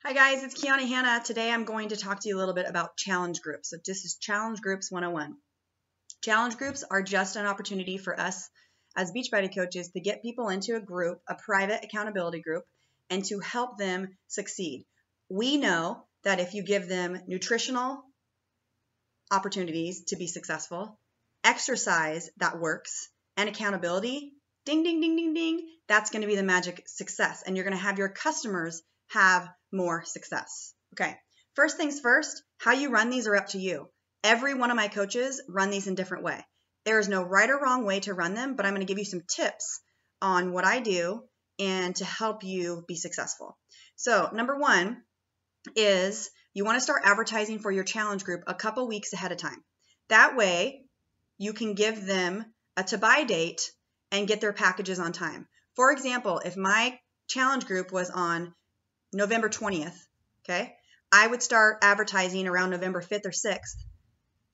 Hi guys, it's Kiana Hanna. Today I'm going to talk to you a little bit about challenge groups. So this is Challenge Groups 101. Challenge groups are just an opportunity for us as Beachbody coaches to get people into a group, a private accountability group, and to help them succeed. We know that if you give them nutritional opportunities to be successful, exercise that works, and accountability, ding, ding, ding, ding, ding, that's going to be the magic success. And you're going to have your customers have more success. Okay, first things first, how you run these are up to you. Every one of my coaches run these in a different way. There is no right or wrong way to run them, but I'm going to give you some tips on what I do and to help you be successful. So number one is you want to start advertising for your challenge group a couple weeks ahead of time. That way you can give them a to-buy date and get their packages on time. For example, if my challenge group was on November 20th, okay, I would start advertising around November 5th or 6th.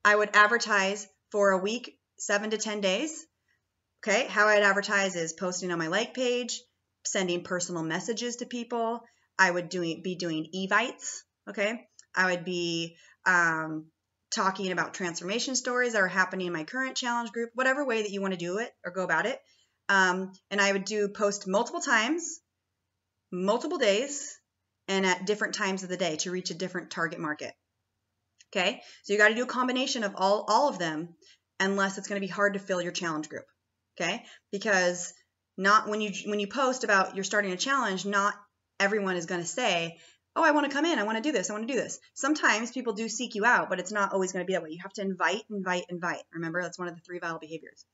I would advertise for a week, 7 to 10 days. Okay, how I'd advertise is posting on my like page, sending personal messages to people. I would be doing evites, okay? I would be talking about transformation stories that are happening in my current challenge group, whatever way that you want to do it or go about it. And I would post multiple times, multiple days, and at different times of the day to reach a different target market. Okay, so you got to do a combination of all of them, unless it's going to be hard to fill your challenge group. Okay, because not when you post about you're starting a challenge, not everyone is going to say, oh, I want to come in, I want to do this, I want to do this. Sometimes people do seek you out, but it's not always going to be that way. You have to invite. Remember, that's one of the 3 vital behaviors.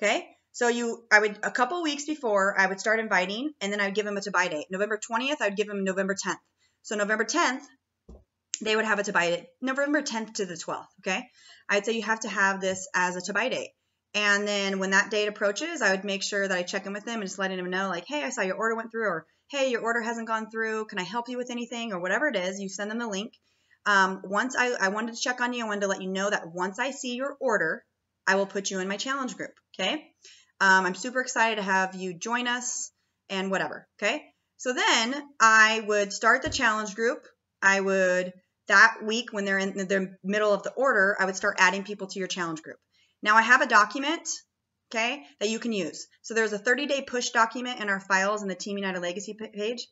Okay, so I would, a couple weeks before, I would start inviting, and then I would give them a to-buy date. November 20th, I would give them November 10th. So November 10th, they would have a to-buy date, November 10th to the 12th, okay? I'd say you have to have this as a to-buy date. And then when that date approaches, I would make sure that I check in with them and just letting them know, like, hey, I saw your order went through, or hey, your order hasn't gone through. Can I help you with anything? Or whatever it is, you send them the link. Once I wanted to check on you, I wanted to let you know that once I see your order, I will put you in my challenge group, okay? I'm super excited to have you join us and whatever, okay? So then I would start the challenge group. I would, that week when they're in the middle of the order, I would start adding people to your challenge group. Now I have a document, okay, that you can use. So there's a 30-day push document in our files in the Team United Legacy page.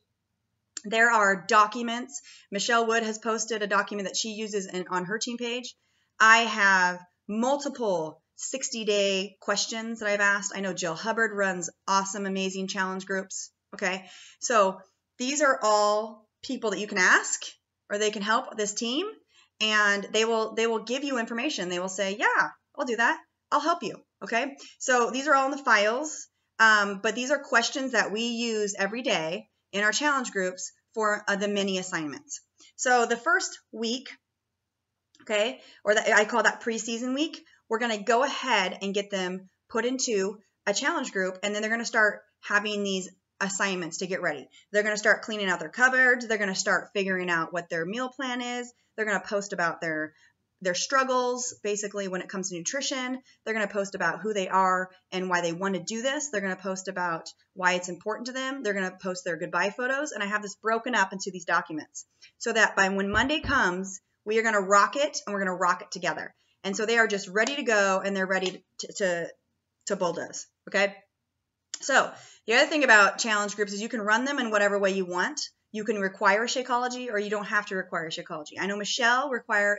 There are documents. Michelle Wood has posted a document that she uses on her team page. I have multiple 60-day questions that I've asked. I know Jill Hubbard runs awesome, amazing challenge groups. Okay, so these are all people that you can ask, or they can help this team, and they will give you information. They will say, yeah, I'll do that. I'll help you. Okay, so these are all in the files, but these are questions that we use every day in our challenge groups for the mini assignments. So the first week, okay, or I call that preseason week, we're going to go ahead and get them put into a challenge group, and then they're going to start having these assignments to get ready. They're going to start cleaning out their cupboards. They're going to start figuring out what their meal plan is. They're going to post about their struggles, basically, when it comes to nutrition. They're going to post about who they are and why they want to do this. They're going to post about why it's important to them. They're going to post their goodbye photos, and I have this broken up into these documents so that by when Monday comes, we are going to rock it, and we're going to rock it together. And so they are just ready to go, and they're ready to bulldoze, okay? So the other thing about challenge groups is you can run them in whatever way you want. You can require Shakeology, or you don't have to require Shakeology. I know Michelle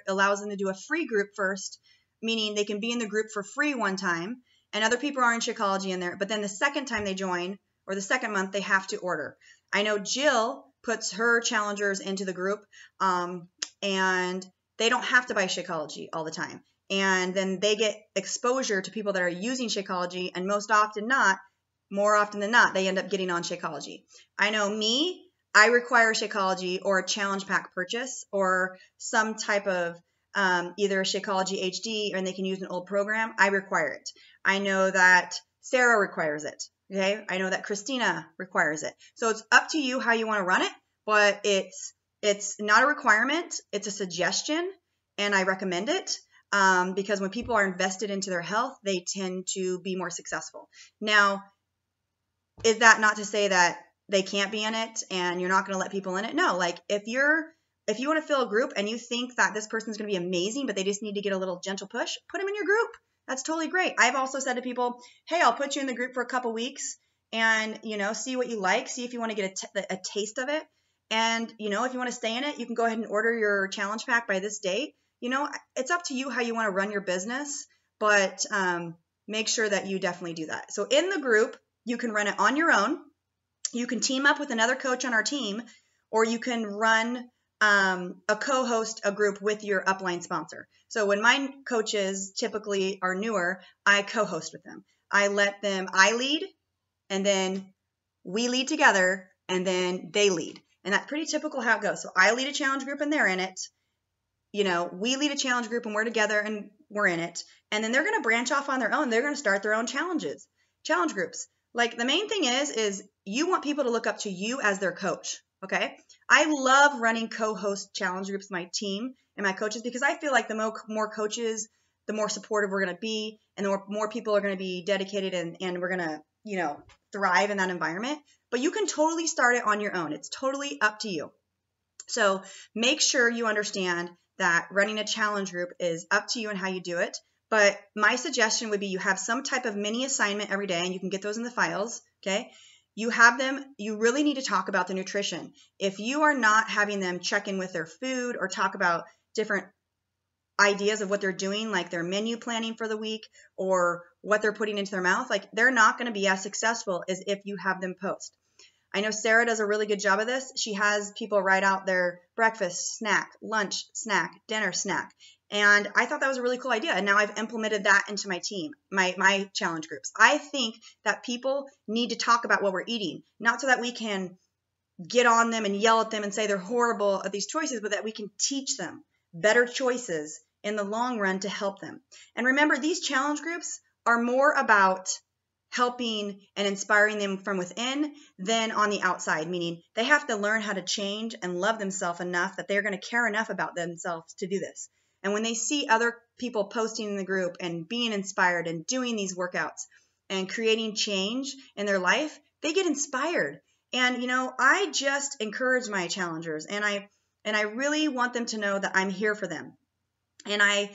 allows them to do a free group first, meaning they can be in the group for free one time, and other people are in Shakeology in there. But then the second time they join, or the second month, they have to order. I know Jill puts her challengers into the group, and they don't have to buy Shakeology all the time. And then they get exposure to people that are using Shakeology, and more often than not, they end up getting on Shakeology. I know me, I require Shakeology or a challenge pack purchase or some type of either Shakeology HD, and they can use an old program. I require it. I know that Sarah requires it. Okay, I know that Christina requires it. So it's up to you how you want to run it, but it's not a requirement. It's a suggestion, and I recommend it. Because when people are invested into their health, they tend to be more successful. Now, is that not to say that they can't be in it and you're not going to let people in it. No, like if you want to fill a group and you think that this person's going to be amazing, but they just need to get a little gentle push, put them in your group. That's totally great. I've also said to people, hey, I'll put you in the group for a couple weeks and, see what you like, see if you want to get a taste of it. And, if you want to stay in it, you can go ahead and order your challenge pack by this date. It's up to you how you want to run your business, but make sure that you definitely do that. So in the group, you can run it on your own. You can team up with another coach on our team, or you can run a co-host a group with your upline sponsor. So when my coaches typically are newer, I co-host with them. I lead, and then we lead together, and then they lead. And that's pretty typical how it goes. So I lead a challenge group and they're in it. We lead a challenge group and we're together and we're in it. And then they're going to branch off on their own. They're going to start their own challenge groups. Like the main thing is you want people to look up to you as their coach. Okay. I love running co-host challenge groups with my team and my coaches, because I feel like the more coaches, the more supportive we're going to be, and the more people are going to be dedicated, and we're going to, thrive in that environment. But you can totally start it on your own. It's totally up to you. So make sure you understand that running a challenge group is up to you and how you do it. But my suggestion would be you have some type of mini assignment every day, and you can get those in the files. Okay. You have them, you really need to talk about the nutrition. If you are not having them check in with their food or talk about different ideas of what they're doing, like their menu planning for the week or what they're putting into their mouth, like they're not going to be as successful as if you have them post. I know Sarah does a really good job of this. She has people write out their breakfast snack, lunch snack, dinner snack. And I thought that was a really cool idea. And now I've implemented that into my team, my challenge groups. I think that people need to talk about what we're eating, not so that we can get on them and yell at them and say they're horrible at these choices, but that we can teach them better choices in the long run to help them. And remember, these challenge groups are more about helping and inspiring them from within than on the outside, meaning they have to learn how to change and love themselves enough that they're going to care enough about themselves to do this. And when they see other people posting in the group and being inspired and doing these workouts and creating change in their life, they get inspired. And, I just encourage my challengers, and I really want them to know that I'm here for them. And I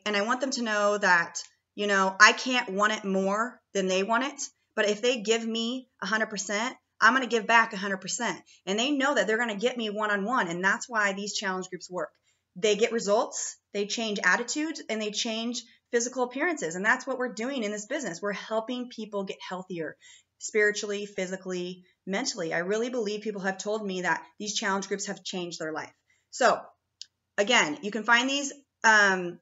want them to know that, I can't want it more than they want it. But if they give me 100%, I'm going to give back 100%. And they know that they're going to get me one-on-one. And that's why these challenge groups work. They get results, they change attitudes, and they change physical appearances. And that's what we're doing in this business. We're helping people get healthier spiritually, physically, mentally. I really believe people have told me that these challenge groups have changed their life. So again, you can find these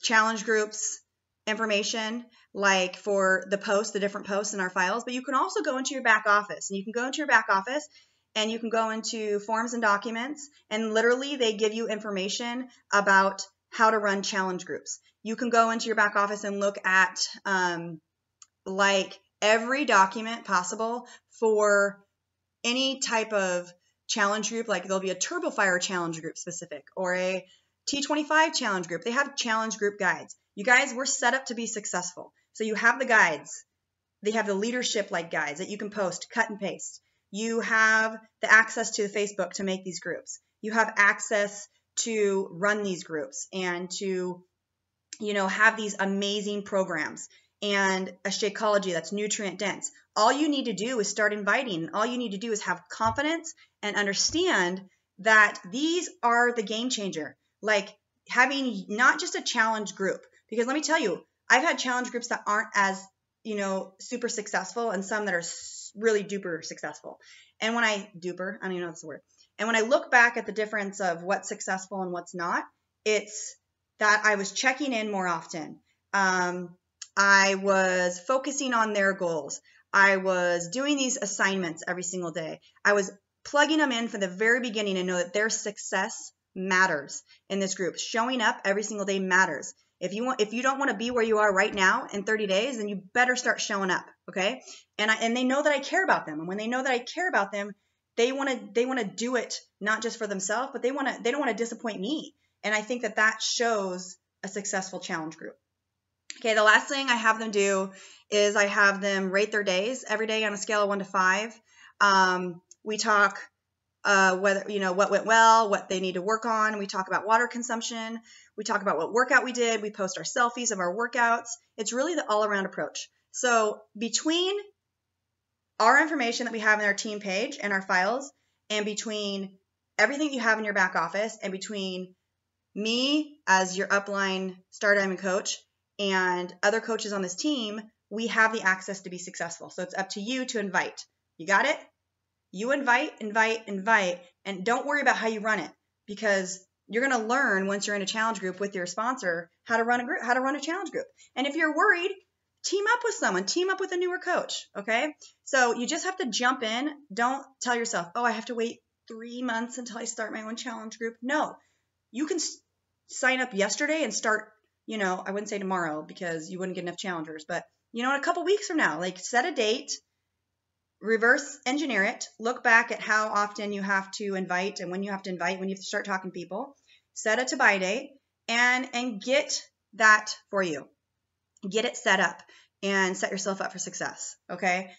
challenge groups information like for the different posts in our files, but you can also go into your back office, and you can go into your back office and you can go into forms and documents, and literally they give you information about how to run challenge groups. You can go into your back office and look at like every document possible for any type of challenge group. Like there'll be a Turbo Fire challenge group specific or a T25 challenge group. They have challenge group guides. You guys, we're set up to be successful. So you have the guides. They have the leadership like guides that you can post, cut and paste. You have the access to the Facebook to make these groups. You have access to run these groups and to, have these amazing programs and a Shakeology that's nutrient dense. All you need to do is start inviting. All you need to do is have confidence and understand that these are the game changer. Like having not just a challenge group, because let me tell you, I've had challenge groups that aren't as, super successful, and some that are really duper successful. And when I don't even know that's the word. And when I look back at the difference of what's successful and what's not, it's that I was checking in more often. I was focusing on their goals. I was doing these assignments every single day. I was plugging them in from the very beginning and know that their success matters in this group. Showing up every single day matters. If you don't want to be where you are right now in 30 days, then you better start showing up, okay? And they know that I care about them. And when they know that I care about them, they want to do it not just for themselves, but they don't want to disappoint me. And I think that shows a successful challenge group. Okay, the last thing I have them do is I have them rate their days every day on a scale of 1 to 5. We talk whether, what went well, what they need to work on. We talk about water consumption. We talk about what workout we did. We post our selfies of our workouts. It's really the all-around approach. So between our information that we have in our team page and our files, and between everything you have in your back office, and between me as your upline Star Diamond coach and other coaches on this team, we have the access to be successful. So it's up to you to invite. You got it? You invite, and don't worry about how you run it, because you're going to learn once you're in a challenge group with your sponsor how to run a group, how to run a challenge group. And if you're worried, team up with someone, team up with a newer coach. Okay. So you just have to jump in. Don't tell yourself, oh, I have to wait 3 months until I start my own challenge group. No, you can sign up yesterday and start, I wouldn't say tomorrow because you wouldn't get enough challengers, but in a couple weeks from now, like set a date, reverse engineer it, look back at how often you have to invite and when you have to invite, when you have to start talking to people, set a to buy date, and get that for you. Get it set up and set yourself up for success. Okay.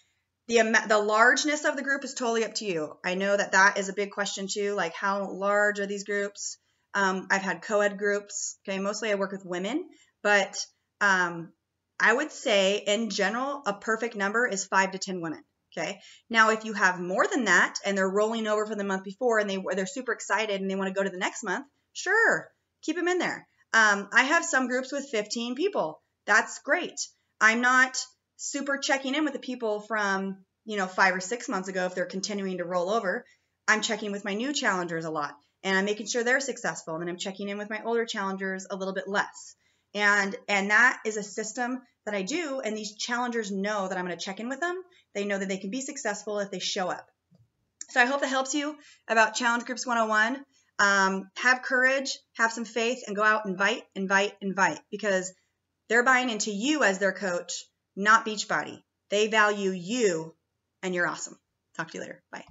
The largeness of the group is totally up to you. I know that is a big question too. Like, how large are these groups? I've had co-ed groups. Okay. Mostly I work with women, but I would say in general, a perfect number is 5 to 10 women. Okay. Now, if you have more than that and they're rolling over from the month before and they're super excited and they want to go to the next month, sure, keep them in there. I have some groups with 15 people. That's great. I'm not super checking in with the people from, 5 or 6 months ago if they're continuing to roll over. I'm checking with my new challengers a lot, and I'm making sure they're successful. And then I'm checking in with my older challengers a little bit less. And that is a system that I do, and these challengers know that I'm going to check in with them. They know that they can be successful if they show up. So I hope that helps you about Challenge Groups 101. Have courage, have some faith, and go out and invite, because they're buying into you as their coach, not Beachbody. They value you, and you're awesome. Talk to you later. Bye.